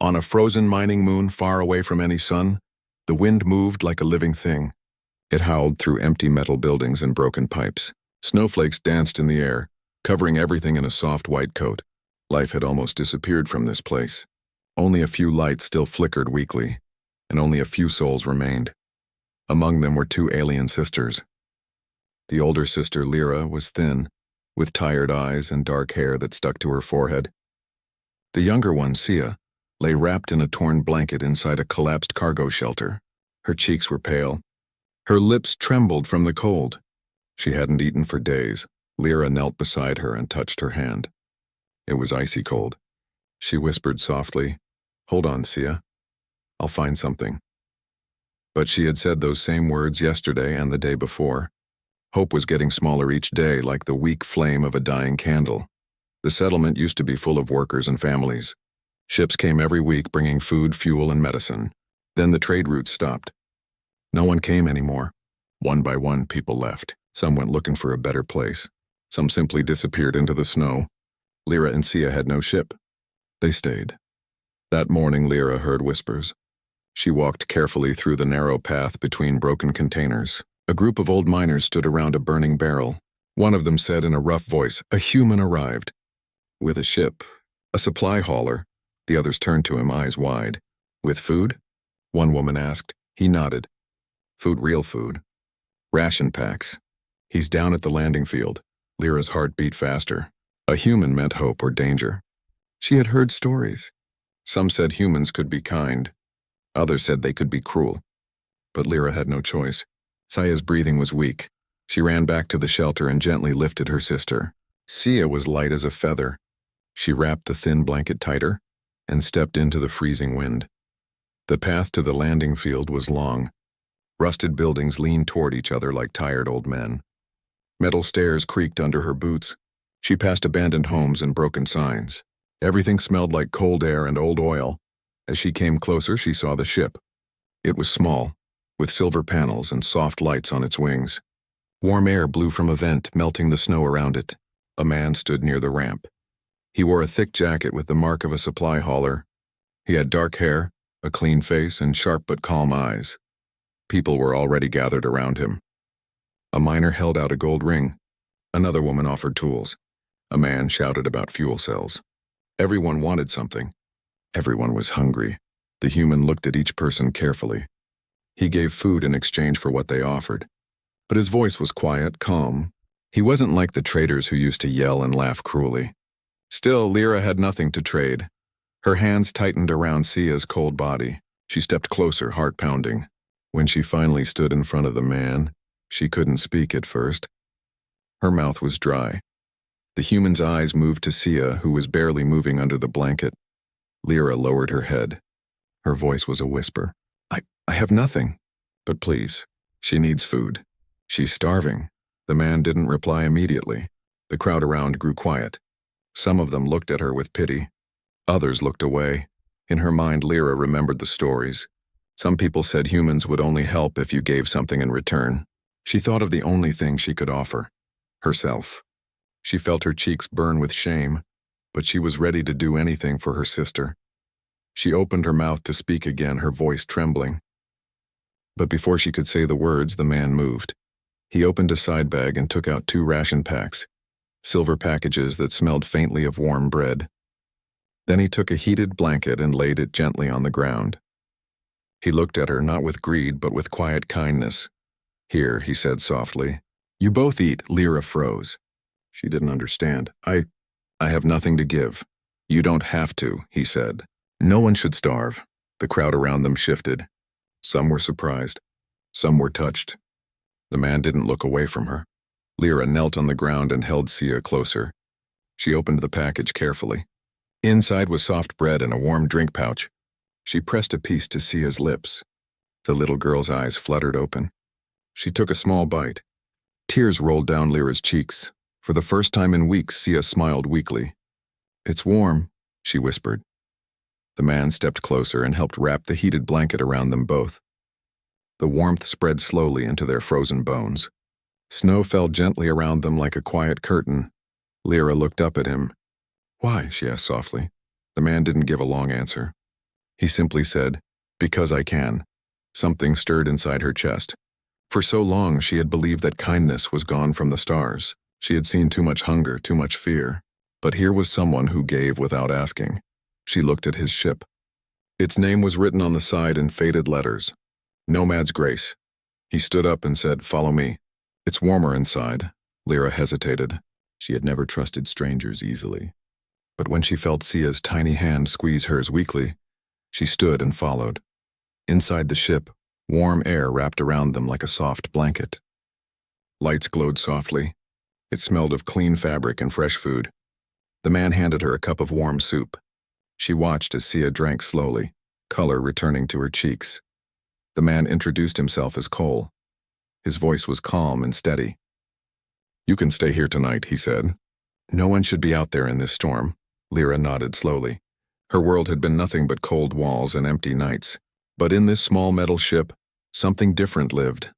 On a frozen mining moon far away from any sun, the wind moved like a living thing. It howled through empty metal buildings and broken pipes. Snowflakes danced in the air, covering everything in a soft white coat. Life had almost disappeared from this place. Only a few lights still flickered weakly, and only a few souls remained. Among them were two alien sisters. The older sister, Lyra, was thin, with tired eyes and dark hair that stuck to her forehead. The younger one, Sia, lay wrapped in a torn blanket inside a collapsed cargo shelter. Her cheeks were pale. Her lips trembled from the cold. She hadn't eaten for days. Lyra knelt beside her and touched her hand. It was icy cold. She whispered softly, "Hold on, Sia. I'll find something." But she had said those same words yesterday and the day before. Hope was getting smaller each day, like the weak flame of a dying candle. The settlement used to be full of workers and families. Ships came every week bringing food, fuel, and medicine. Then the trade routes stopped. No one came anymore. One by one, people left. Some went looking for a better place. Some simply disappeared into the snow. Lyra and Sia had no ship. They stayed. That morning, Lyra heard whispers. She walked carefully through the narrow path between broken containers. A group of old miners stood around a burning barrel. One of them said in a rough voice, "A human arrived." "With a ship, a supply hauler." The others turned to him, eyes wide. "With food?" one woman asked. He nodded. "Food, real food. Ration packs." "He's down at the landing field." Lyra's heart beat faster. A human meant hope or danger. She had heard stories. Some said humans could be kind. Others said they could be cruel. But Lyra had no choice. Sia's breathing was weak. She ran back to the shelter and gently lifted her sister. Sia was light as a feather. She wrapped the thin blanket tighter and stepped into the freezing wind. The path to the landing field was long. Rusted buildings leaned toward each other like tired old men. Metal stairs creaked under her boots. She passed abandoned homes and broken signs. Everything smelled like cold air and old oil. As she came closer, she saw the ship. It was small, with silver panels and soft lights on its wings. Warm air blew from a vent, melting the snow around it. A man stood near the ramp. He wore a thick jacket with the mark of a supply hauler. He had dark hair, a clean face, and sharp but calm eyes. People were already gathered around him. A miner held out a gold ring. Another woman offered tools. A man shouted about fuel cells. Everyone wanted something. Everyone was hungry. The human looked at each person carefully. He gave food in exchange for what they offered. But his voice was quiet, calm. He wasn't like the traders who used to yell and laugh cruelly. Still, Lyra had nothing to trade. Her hands tightened around Sia's cold body. She stepped closer, heart pounding. When she finally stood in front of the man, she couldn't speak at first. Her mouth was dry. The human's eyes moved to Sia, who was barely moving under the blanket. Lyra lowered her head. Her voice was a whisper. I have nothing. But please, she needs food. She's starving." The man didn't reply immediately. The crowd around grew quiet. Some of them looked at her with pity. Others looked away. In her mind, Lyra remembered the stories. Some people said humans would only help if you gave something in return. She thought of the only thing she could offer: herself. She felt her cheeks burn with shame, but she was ready to do anything for her sister. She opened her mouth to speak again, her voice trembling. But before she could say the words, the man moved. He opened a side bag and took out 2 ration packs, silver packages that smelled faintly of warm bread. Then he took a heated blanket and laid it gently on the ground. He looked at her, not with greed, but with quiet kindness. "Here," he said softly. "You both eat." Lyra froze. She didn't understand. I have nothing to give." "You don't have to," he said. "No one should starve." The crowd around them shifted. Some were surprised. Some were touched. The man didn't look away from her. Lyra knelt on the ground and held Sia closer. She opened the package carefully. Inside was soft bread and a warm drink pouch. She pressed a piece to Sia's lips. The little girl's eyes fluttered open. She took a small bite. Tears rolled down Lyra's cheeks. For the first time in weeks, Sia smiled weakly. "It's warm," she whispered. The man stepped closer and helped wrap the heated blanket around them both. The warmth spread slowly into their frozen bones. Snow fell gently around them like a quiet curtain. Lyra looked up at him. "Why?" she asked softly. The man didn't give a long answer. He simply said, "Because I can." Something stirred inside her chest. For so long she had believed that kindness was gone from the stars. She had seen too much hunger, too much fear. But here was someone who gave without asking. She looked at his ship. Its name was written on the side in faded letters. Nomad's Grace. He stood up and said, "Follow me." "It's warmer inside." Lyra hesitated. She had never trusted strangers easily. But when she felt Sia's tiny hand squeeze hers weakly, she stood and followed. Inside the ship, warm air wrapped around them like a soft blanket. Lights glowed softly. It smelled of clean fabric and fresh food. The man handed her a cup of warm soup. She watched as Sia drank slowly, color returning to her cheeks. The man introduced himself as Cole. His voice was calm and steady. "You can stay here tonight," he said. "No one should be out there in this storm." Lyra nodded slowly. Her world had been nothing but cold walls and empty nights. But in this small metal ship, something different lived.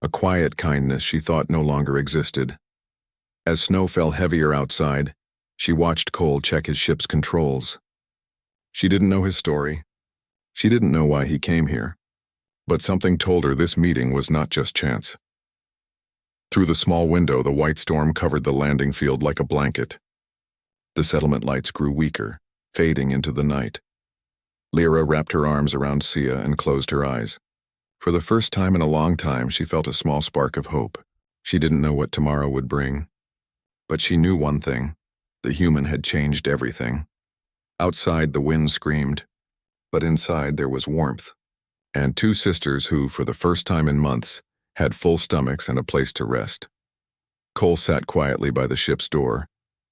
A quiet kindness she thought no longer existed. As snow fell heavier outside, she watched Cole check his ship's controls. She didn't know his story. She didn't know why he came here. But something told her this meeting was not just chance. Through the small window, the white storm covered the landing field like a blanket. The settlement lights grew weaker, fading into the night. Lyra wrapped her arms around Sia and closed her eyes. For the first time in a long time, she felt a small spark of hope. She didn't know what tomorrow would bring. But she knew one thing. The human had changed everything. Outside, the wind screamed. But inside, there was warmth. And two sisters who, for the first time in months, had full stomachs and a place to rest. Cole sat quietly by the ship's door,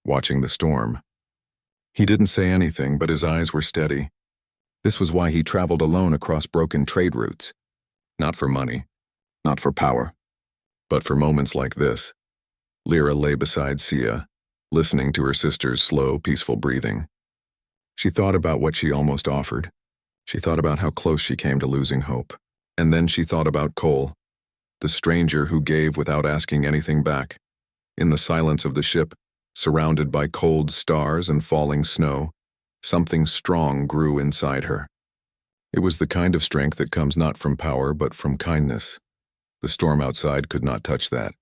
watching the storm. He didn't say anything, but his eyes were steady. This was why he traveled alone across broken trade routes. Not for money, not for power, but for moments like this. Lyra lay beside Sia, listening to her sister's slow, peaceful breathing. She thought about what she almost offered. She thought about how close she came to losing hope. And then she thought about Cole, the stranger who gave without asking anything back. In the silence of the ship, surrounded by cold stars and falling snow, something strong grew inside her. It was the kind of strength that comes not from power but from kindness. The storm outside could not touch that.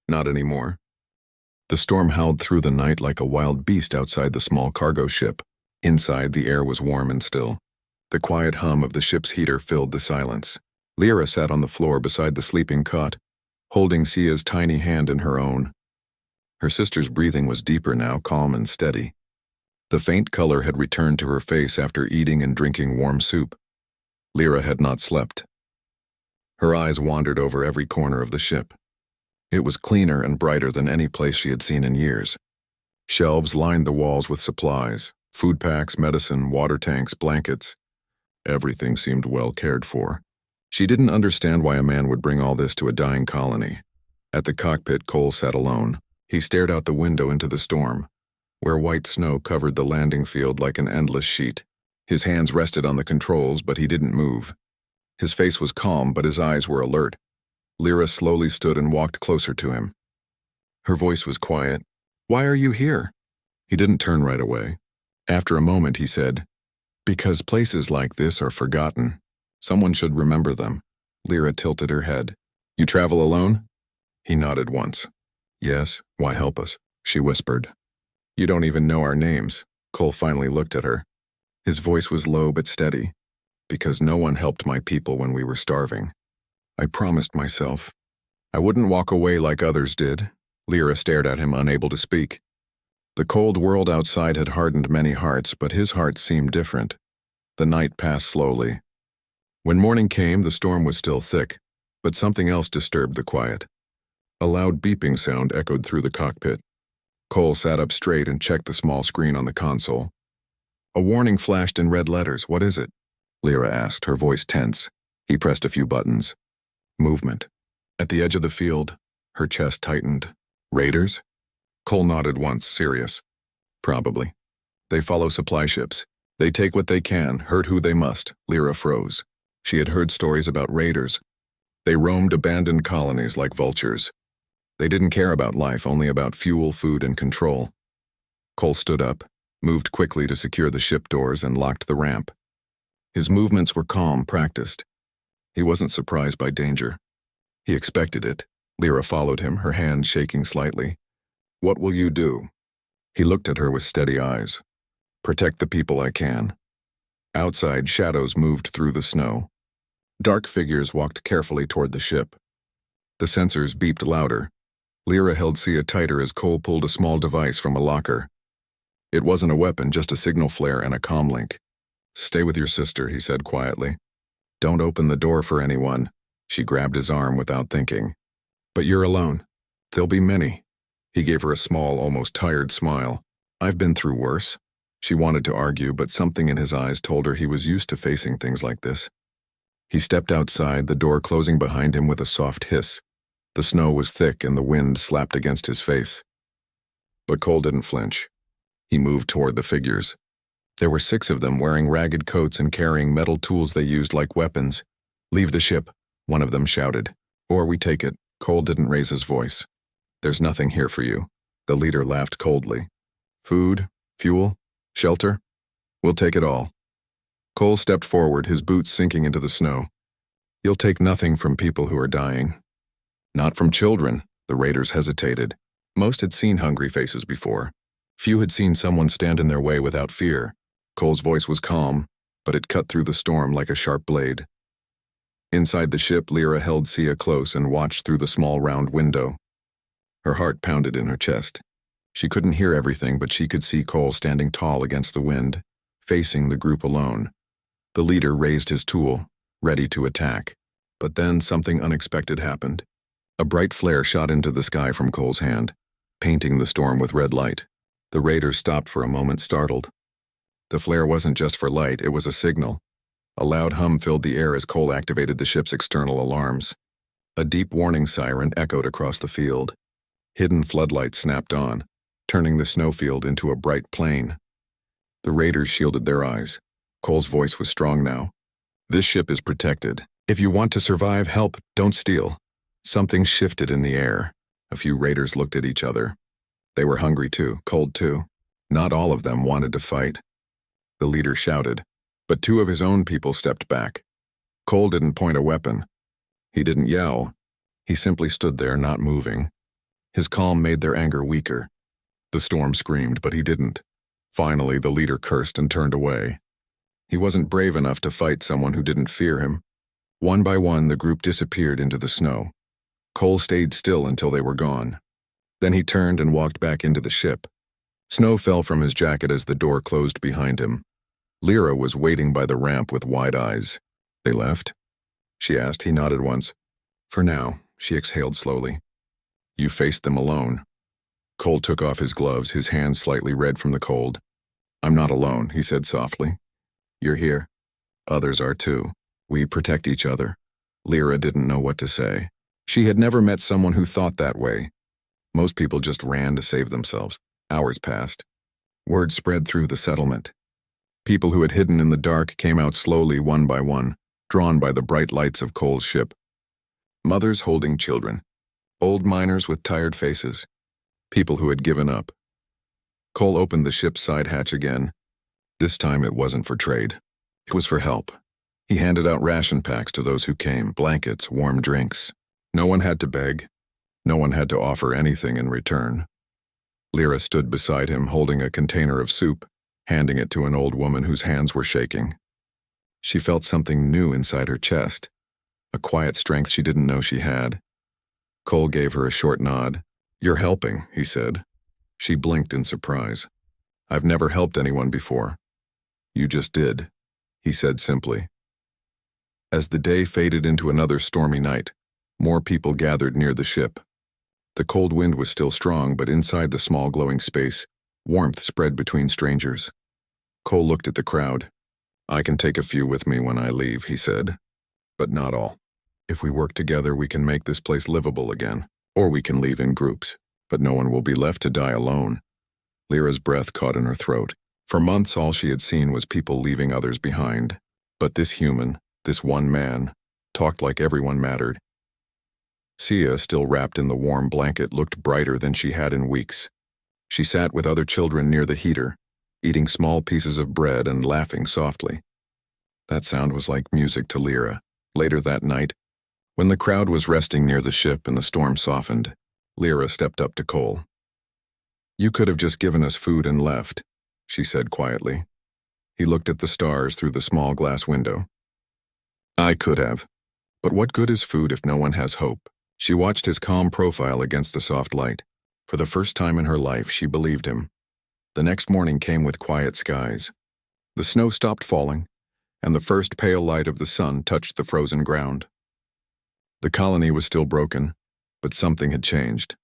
Not anymore. The storm howled through the night like a wild beast outside the small cargo ship. Inside, the air was warm and still. The quiet hum of the ship's heater filled the silence. Lyra sat on the floor beside the sleeping cot, holding Sia's tiny hand in her own. Her sister's breathing was deeper now, calm and steady. The faint color had returned to her face after eating and drinking warm soup. Lyra had not slept. Her eyes wandered over every corner of the ship. It was cleaner and brighter than any place she had seen in years. Shelves lined the walls with supplies, food packs, medicine, water tanks, blankets. Everything seemed well cared for. She didn't understand why a man would bring all this to a dying colony. At the cockpit, Cole sat alone. He stared out the window into the storm, where white snow covered the landing field like an endless sheet. His hands rested on the controls, but he didn't move. His face was calm, but his eyes were alert. Lyra slowly stood and walked closer to him. Her voice was quiet. "Why are you here?" He didn't turn right away. After a moment, he said, "Because places like this are forgotten. Someone should remember them." Lyra tilted her head. "You travel alone?" He nodded once. "Yes, why help us?" she whispered. "You don't even know our names." Cole finally looked at her. His voice was low but steady. "Because no one helped my people when we were starving. I promised myself. I wouldn't walk away like others did." Lyra stared at him, unable to speak. The cold world outside had hardened many hearts, but his heart seemed different. The night passed slowly. When morning came, the storm was still thick, but something else disturbed the quiet. A loud beeping sound echoed through the cockpit. Cole sat up straight and checked the small screen on the console. A warning flashed in red letters. "What is it?" Lyra asked, her voice tense. He pressed a few buttons. Movement. At the edge of the field, her chest tightened. "Raiders?" Cole nodded once, serious. "Probably. They follow supply ships. They take what they can, hurt who they must." Lyra froze. She had heard stories about raiders. They roamed abandoned colonies like vultures. They didn't care about life, only about fuel, food, and control. Cole stood up, moved quickly to secure the ship doors, and locked the ramp. His movements were calm, practiced. He wasn't surprised by danger. He expected it. Lyra followed him, her hand shaking slightly. What will you do? He looked at her with steady eyes. Protect the people I can. Outside, shadows moved through the snow. Dark figures walked carefully toward the ship. The sensors beeped louder. Lyra held Sia tighter as Cole pulled a small device from a locker. It wasn't a weapon, just a signal flare and a comlink. Stay with your sister, he said quietly. Don't open the door for anyone. She grabbed his arm without thinking. But you're alone. There'll be many. He gave her a small, almost tired smile. I've been through worse. She wanted to argue, but something in his eyes told her he was used to facing things like this. He stepped outside, the door closing behind him with a soft hiss. The snow was thick and the wind slapped against his face. But Cole didn't flinch. He moved toward the figures. There were 6 of them wearing ragged coats and carrying metal tools they used like weapons. Leave the ship, one of them shouted. Or we take it. Cole didn't raise his voice. There's nothing here for you. The leader laughed coldly. Food, fuel, shelter? We'll take it all. Cole stepped forward, his boots sinking into the snow. You'll take nothing from people who are dying. Not from children, the raiders hesitated. Most had seen hungry faces before. Few had seen someone stand in their way without fear. Cole's voice was calm, but it cut through the storm like a sharp blade. Inside the ship, Lyra held Sia close and watched through the small round window. Her heart pounded in her chest. She couldn't hear everything, but she could see Cole standing tall against the wind, facing the group alone. The leader raised his tool, ready to attack. But then something unexpected happened. A bright flare shot into the sky from Cole's hand, painting the storm with red light. The raiders stopped for a moment, startled. The flare wasn't just for light, it was a signal. A loud hum filled the air as Cole activated the ship's external alarms. A deep warning siren echoed across the field. Hidden floodlights snapped on, turning the snowfield into a bright plain. The raiders shielded their eyes. Cole's voice was strong now. This ship is protected. If you want to survive, help, don't steal. Something shifted in the air. A few raiders looked at each other. They were hungry too, cold too. Not all of them wanted to fight. The leader shouted, but 2 of his own people stepped back. Cole didn't point a weapon. He didn't yell. He simply stood there, not moving. His calm made their anger weaker. The storm screamed, but he didn't. Finally, the leader cursed and turned away. He wasn't brave enough to fight someone who didn't fear him. One by one, the group disappeared into the snow. Cole stayed still until they were gone. Then he turned and walked back into the ship. Snow fell from his jacket as the door closed behind him. Lyra was waiting by the ramp with wide eyes. They left? She asked. He nodded once. For now, she exhaled slowly. You faced them alone. Cole took off his gloves, his hands slightly red from the cold. I'm not alone, he said softly. You're here. Others are too. We protect each other. Lyra didn't know what to say. She had never met someone who thought that way. Most people just ran to save themselves. Hours passed. Word spread through the settlement. People who had hidden in the dark came out slowly one by one, drawn by the bright lights of Cole's ship. Mothers holding children. Old miners with tired faces. People who had given up. Cole opened the ship's side hatch again. This time it wasn't for trade. It was for help. He handed out ration packs to those who came, blankets, warm drinks. No one had to beg. No one had to offer anything in return. Lyra stood beside him holding a container of soup, handing it to an old woman whose hands were shaking. She felt something new inside her chest, a quiet strength she didn't know she had. Cole gave her a short nod. You're helping, he said. She blinked in surprise. I've never helped anyone before. You just did, he said simply. As the day faded into another stormy night, more people gathered near the ship. The cold wind was still strong, but inside the small glowing space, warmth spread between strangers. Cole looked at the crowd. I can take a few with me when I leave, he said. But not all. If we work together, we can make this place livable again. Or we can leave in groups, but no one will be left to die alone. Lyra's breath caught in her throat. For months, all she had seen was people leaving others behind. But this human, this one man, talked like everyone mattered. Sia, still wrapped in the warm blanket, looked brighter than she had in weeks. She sat with other children near the heater, eating small pieces of bread and laughing softly. That sound was like music to Lyra. Later that night, when the crowd was resting near the ship and the storm softened, Lyra stepped up to Cole. "You could have just given us food and left," she said quietly. He looked at the stars through the small glass window. "I could have. But what good is food if no one has hope?" She watched his calm profile against the soft light. For the first time in her life, she believed him. The next morning came with quiet skies. The snow stopped falling, and the first pale light of the sun touched the frozen ground. The colony was still broken, but something had changed.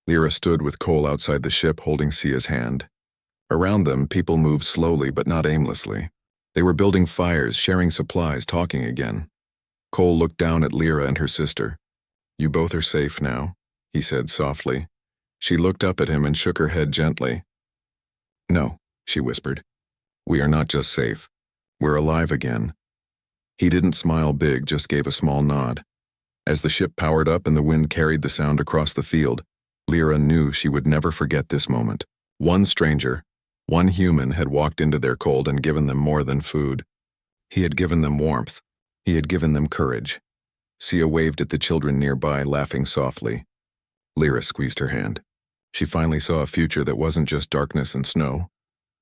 Lyra stood with Cole outside the ship holding Sia's hand. Around them, people moved slowly but not aimlessly. They were building fires, sharing supplies, talking again. Cole looked down at Lyra and her sister. "You both are safe now," he said softly. She looked up at him and shook her head gently. "No," she whispered. "We are not just safe. We're alive again." He didn't smile big, just gave a small nod. As the ship powered up and the wind carried the sound across the field, Lyra knew she would never forget this moment. One stranger, one human had walked into their cold and given them more than food. He had given them warmth. He had given them courage. Sia waved at the children nearby, laughing softly. Lyra squeezed her hand. She finally saw a future that wasn't just darkness and snow.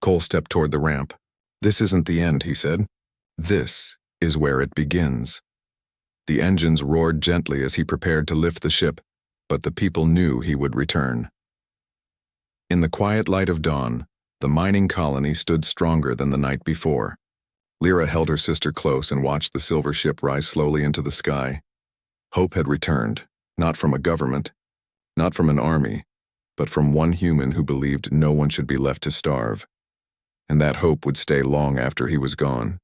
Cole stepped toward the ramp. "This isn't the end," he said. "This is where it begins." The engines roared gently as he prepared to lift the ship, but the people knew he would return. In the quiet light of dawn, the mining colony stood stronger than the night before. Lyra held her sister close and watched the silver ship rise slowly into the sky. Hope had returned, not from a government, not from an army, but from one human who believed no one should be left to starve. And that hope would stay long after he was gone.